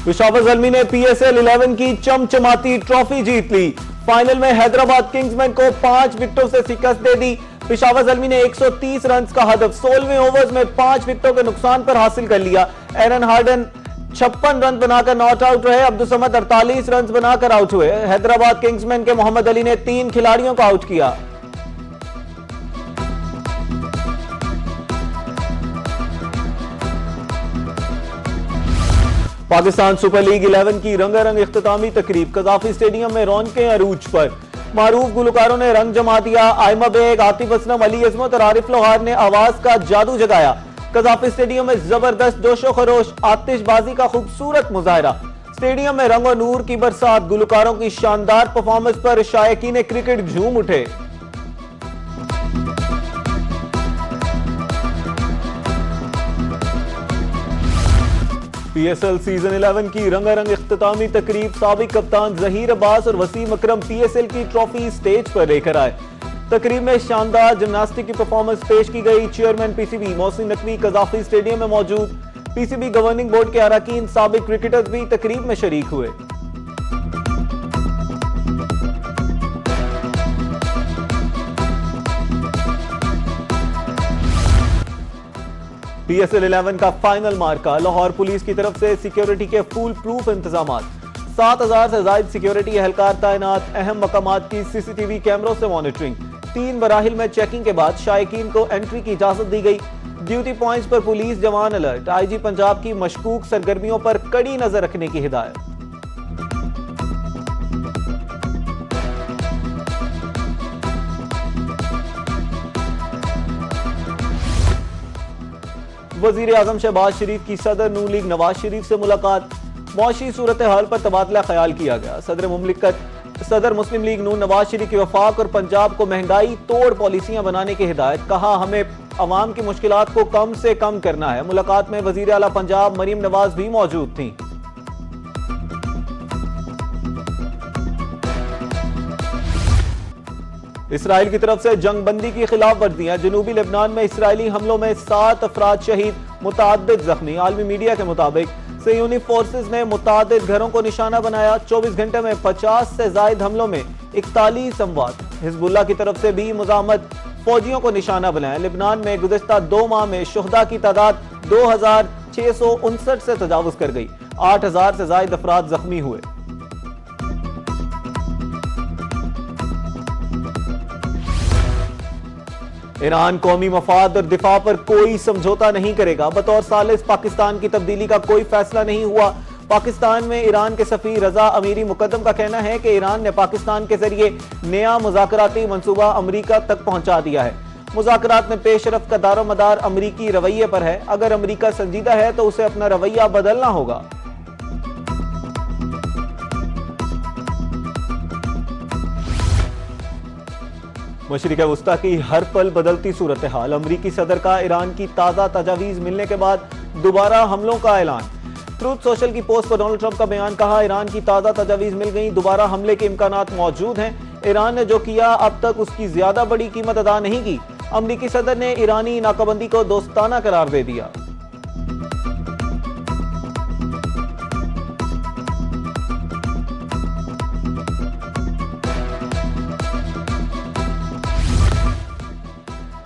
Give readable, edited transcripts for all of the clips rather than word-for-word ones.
पेशावर ज़ल्मी ने PSL 11 की चमचमाती ट्रॉफी जीत ली। फाइनल में हैदराबाद किंग्समैन को 5 विकेटों से शिकस्त दे दी। पेशावर ज़ल्मी ने 130 रन का हदफ 16वें ओवर्स में 5 विकेटों के नुकसान पर हासिल कर लिया। एरन हार्डन 56 रन बनाकर नॉट आउट रहे। अब्दुल समद 48 रन बनाकर आउट हुए। हैदराबाद किंग्समैन के मोहम्मद अली ने 3 खिलाड़ियों को आउट किया। पाकिस्तान सुपर लीग 11 की रंगारंग इख्तितामी तकरीब कज़ाफी स्टेडियम में रौनकें अरूज पर। मारूफ गुलकारों ने रंग जमा दिया। आयमा बेग, आतिफ असलम, अली अजमत और आरिफ लोहार ने आवाज का जादू जगाया। कज़ाफी स्टेडियम में जबरदस्त जोशो खरोश, आतिशबाजी का खूबसूरत मुजाहरा। स्टेडियम में रंग और नूर की बरसात। गुलकारों की शानदार परफॉर्मेंस पर शायकीन क्रिकेट झूम उठे। PSL सीजन 11 की रंगारंग इख्तितामी तकरीब साबिक कप्तान जहीर अब्बास और वसीम अकरम PSL की ट्रॉफी स्टेज पर लेकर आए। तकरीब में शानदार जिम्नास्टिक की परफॉर्मेंस पेश की गई। Chairman PCB Mohsin Naqvi Gaddafi stadium में मौजूद। PCB गवर्निंग बोर्ड के अरकान, साबिक क्रिकेटर्स भी तकरीब में शरीक हुए। PSL 11 का फाइनल मार्का। लाहौर पुलिस की तरफ से सिक्योरिटी के फुल प्रूफ इंतजाम। 7000 से ज्यादा सिक्योरिटी एहलकार तैनात। अहम मकामात की CCTV कैमरों से मॉनिटरिंग। 3 मराहिल में चेकिंग के बाद शायकीन को एंट्री की इजाजत दी गई। ड्यूटी पॉइंट्स पर पुलिस जवान अलर्ट। IG पंजाब की मशकूक सरगर्मियों पर कड़ी नजर रखने की हिदायत। वजीर आजम शहबाज शरीफ की सदर नून लीग नवाज शरीफ से मुलाकात। मौशी सूरत हाल पर तबादला ख्याल किया गया। सदर मुस्लिम लीग नून नवाज शरीफ की वफाक और पंजाब को महंगाई तोड़ पॉलिसियां बनाने की हिदायत। कहा, हमें अवाम की मुश्किलात को कम से कम करना है। मुलाकात में वजीर आला पंजाब मरीम नवाज भी मौजूद थी। इसराइल की तरफ से जंगबंदी की खिलाफ वर्जियां। जनूबी लेबनान में इसराइली हमलों में 7 अफराद शहीद, मुतादिद जख्मी। आलमी मीडिया के मुताबिक सयूनी फोर्सेज ने मुतादिद घरों को निशाना बनाया। 24 घंटे में 50 से ज्यादा हमलों में 41 अमवात। हिजबुल्लाह की तरफ से भी मुजामत, फौजियों को निशाना बनाया। लेबनान में गुज़िश्ता 2 माह में शुहदा की तादाद 2659 से तजावुज कर गई। 8000 से ज्यादा अफराद जख्मी हुए। ईरान कौमी मफाद और दिफा पर कोई समझौता नहीं करेगा। बतौर सालिस पाकिस्तान की तब्दीली का कोई फैसला नहीं हुआ। पाकिस्तान में ईरान के सफीर रजा अमीरी मुकद्दम का कहना है कि ईरान ने पाकिस्तान के जरिए नया मुज़ाकराती मंसूबा अमरीका तक पहुंचा दिया है। मुज़ाकरात में पेशरफ्त का दारोमदार अमरीकी रवैये पर है। अगर अमरीका संजीदा है तो उसे अपना रवैया बदलना होगा। मशरिक़ वस्ता की हर पल बदलती सूरत हाल। अमरीकी सदर का ईरान की ताज़ा तजावीज़ मिलने के बाद दोबारा हमलों का ऐलान। ट्रूथ सोशल की पोस्ट पर डोनाल्ड ट्रंप का बयान। कहा, ईरान की ताज़ा तजावीज़ मिल गई, दोबारा हमले के इम्कानात मौजूद हैं। ईरान ने जो किया अब तक उसकी ज्यादा बड़ी कीमत अदा नहीं की। अमरीकी सदर ने ईरानी नाकाबंदी को दोस्ताना करार दे दिया।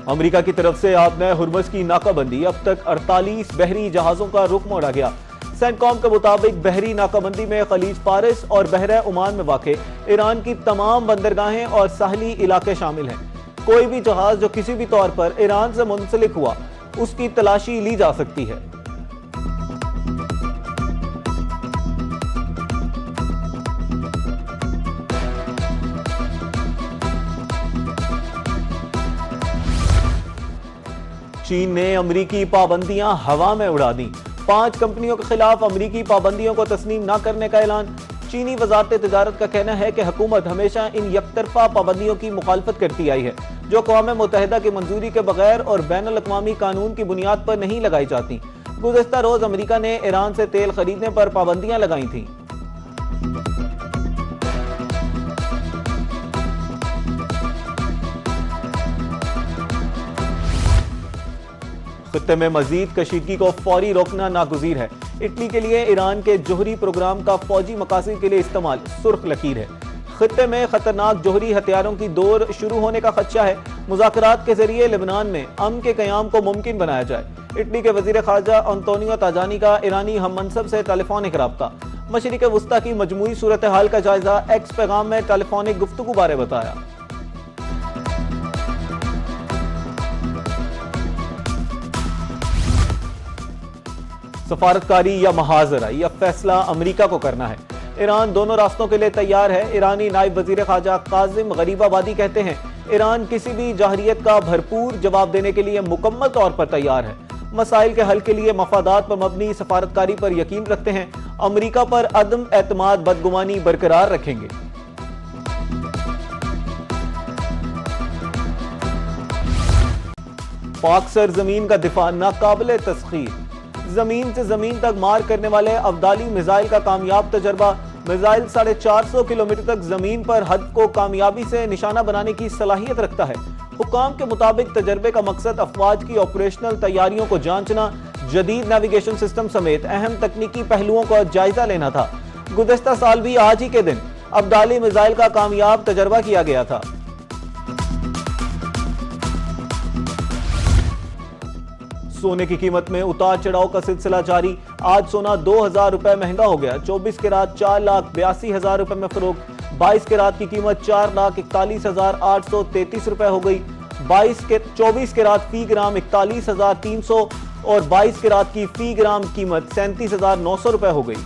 अमेरिका की तरफ से आपने हुर्मुज़ की नाकाबंदी। अब तक 48 बहरी जहाजों का रुख मोड़ा गया। सेंटकॉम के मुताबिक बहरी नाकाबंदी में खलीज फारिस और बहरा ओमान में वाक़े ईरान की तमाम बंदरगाहें और साहली इलाके शामिल हैं। कोई भी जहाज जो किसी भी तौर पर ईरान से मुंसलिक हुआ, उसकी तलाशी ली जा सकती है। चीन ने अमरीकी पाबंदियां हवा में उड़ा दी। 5 कंपनियों के खिलाफ अमरीकी पाबंदियों को तस्लीम न करने का ऐलान। चीनी वजारत तिजारत का कहना है कि हुकूमत हमेशा इन यकतरफा पाबंदियों की मुखालफत करती आई है, जो अक़वाम मुत्तहिदा की मंजूरी के बगैर और बैनुल अक़वामी कानून की बुनियाद पर नहीं लगाई जाती। गुज़िश्ता रोज अमरीका ने ईरान से तेल खरीदने पर पाबंदियां लगाई थीं। खित्ते में मजीद कशीदगी को फौरी रोकना नागुज़ीर है। इटली के लिए ईरान के जोहरी प्रोग्राम का फौजी मकासद के लिए इस्तेमाल सुर्ख लकीर है। खित्ते में खतरनाक जोहरी हथियारों की दौर शुरू होने का खदशा है। मुज़ाकरात के जरिए लेबनान में अमन के क़याम को मुमकिन बनाया जाए। इटली के वज़ीर ख़ारजा अंतोनियो ताजानी का ईरानी हम मनसब से टेलीफोनिक रब्ता। मशरिक़ वस्ता की मजमूई सूरत हाल का जायजा एक्स पैगाम में टेलीफोनिक गुफ्तगू बारे बताया। सफारतकारी या महाजरा, यह फैसला अमेरिका को करना है। ईरान दोनों रास्तों के लिए तैयार है। ईरानी नायब वजीर ख़ारजा काजिम गरीबाबादी कहते हैं ईरान किसी भी जाहरियत का भरपूर जवाब देने के लिए मुकम्मल तौर पर तैयार है। मसाइल के हल के लिए मफादात पर मबनी सफारतकारी पर यकीन रखते हैं। अमेरिका पर अदम एतमाद बदगुमानी बरकरार रखेंगे। पाक सरजमीन का दिफा नाकाबिले तस्खीर। जमीन से जमीन तक मार करने वाले अब्दाली मिसाइल का कामयाब तजर्बा। मिसाइल 450 किलोमीटर तक जमीन पर हद को कामयाबी से निशाना बनाने की सलाहियत रखता है। हुकाम के मुताबिक तजर्बे का मकसद अफवाज की ऑपरेशनल तैयारियों को जांचना, जदीद नेविगेशन सिस्टम समेत अहम तकनीकी पहलुओं का जायजा लेना था। गुज़श्ता साल भी आज ही के दिन अब्दाली मिसाइल का कामयाब तजर्बा किया गया था। सोने की कीमत में उतार चढ़ाव का सिलसिला जारी। आज सोना 2000 रुपए महंगा हो गया। 24 कैरात 4,82,000 रुपए में फरोख्त। 22 कैरात की कीमत 4,41,833 रुपए हो गई। 24 कैरात फी ग्राम 41,300 और 22 कैरात की फी ग्राम कीमत 37,900 रुपए हो गई।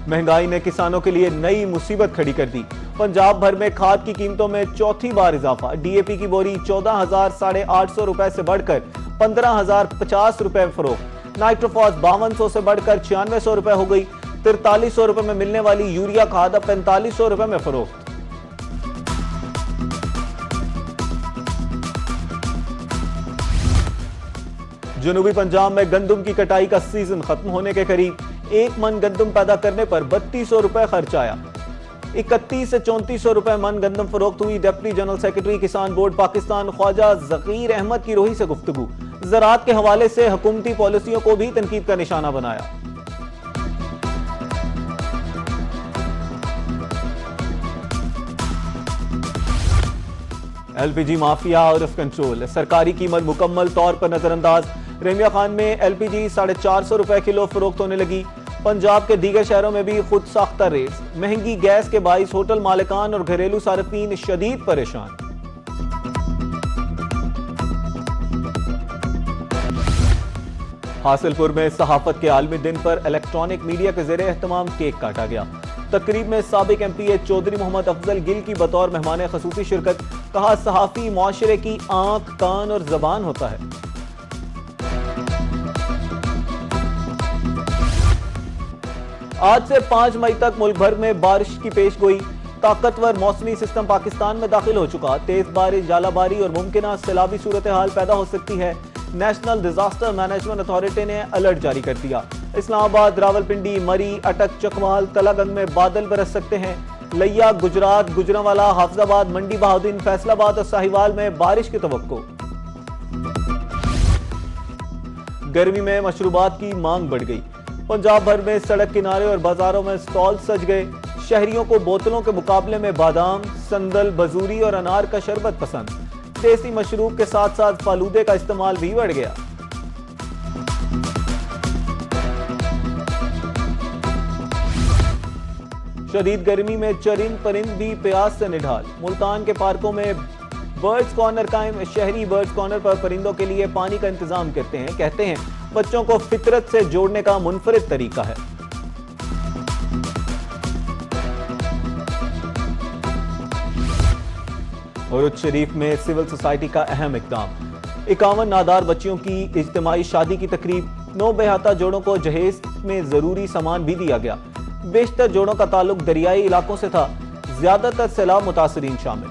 महंगाई ने किसानों के लिए नई मुसीबत खड़ी कर दी। पंजाब भर में खाद की कीमतों में चौथी बार इजाफा। डीएपी की बोरी 14,850 रुपए से बढ़कर 15,050 रुपए में फरोख्त। नाइट्रोफॉस 5200 से बढ़कर 9600 रुपए हो गई। 4300 रुपए में मिलने वाली यूरिया खाद अब 4500 रुपए में फरोख्त। जनूबी पंजाब में गंदम की कटाई का सीजन खत्म होने के करीब। 1 मन गंदम पैदा करने पर 3200 रुपए खर्च आया। 31 से 3400 रुपए मन गंदम फरोख्त हुई। डिप्टी जनरल सेक्रेटरी किसान बोर्ड पाकिस्तान ख्वाजा जकीर अहमद की रोही से गुफ्तगू। ज़राअत के हवाले से हुकूमती पॉलिसियों को भी तनकीद का निशाना बनाया। LPG mafia out of control. सरकारी कीमत मुकम्मल तौर पर नजरअंदाज। रेमिया खान में एलपीजी 450 रुपए किलो फरोख्त होने लगी। पंजाब के दीगर शहरों में भी खुद साख्ता रेट्स। महंगी गैस के बाइस होटल मालिकान और घरेलू सार्फिन शदीद परेशान। हासिलपुर में सहाफत के आलमी दिन पर इलेक्ट्रॉनिक मीडिया के ज़ेरे एहतमाम केक काटा गया। तकरीब में साबिक एमपीए चौधरी मोहम्मद अफजल गिल की बतौर मेहमान खसूसी शिरकत। कहा सहाफी मुआशरे की आंख, कान और जबान होता है। आज से 5 मई तक मुल्क भर में बारिश की पेशगोई। ताकतवर मौसमी सिस्टम पाकिस्तान में दाखिल हो चुका। तेज बारिश, जालाबारी और मुमकिन सैलाबी सूरत हाल पैदा हो सकती है। नेशनल डिजास्टर मैनेजमेंट अथॉरिटी ने अलर्ट जारी कर दिया। इस्लामाबाद, रावलपिंडी, मरी, अटक, चकमाल, तलागंग में बादल बरस सकते हैं। लिया, गुजरात, गुजरांवाला, हाफिजाबाद, मंडी बहाउद्दीन, फैसलाबाद और साहिवाल में बारिश की तवक्को। गर्मी में मशरूबात की मांग बढ़ गई। पंजाब भर में सड़क किनारे और बाजारों में स्टॉल सज गए। शहरियों को बोतलों के मुकाबले में बादाम, संदल, बजूरी और अनार का शरबत पसंद। देसी मशरूब के साथ साथ फालूदे का इस्तेमाल भी बढ़ गया। शदीद गर्मी में चरिंद परिंद भी प्यास से निढाल। मुल्तान के पार्कों में बर्ड्स कॉर्नर कायम। शहरी बर्ड्स कॉर्नर पर परिंदों के लिए पानी का इंतजाम करते हैं। कहते हैं बच्चों को फितरत से जोड़ने का मुनफरिद तरीका है। उरुज शरीफ में सिविल सोसाइटी का अहम इक़दाम। 51 नादार बच्चियों की इज्तिमाई शादी की तकरीब। 9 बेहाता जोड़ों को जहेज में जरूरी सामान भी दिया गया। बेशतर जोड़ों का ताल्लुक दरियाई इलाकों से था। ज्यादातर सैलाब मुतासरीन शामिल।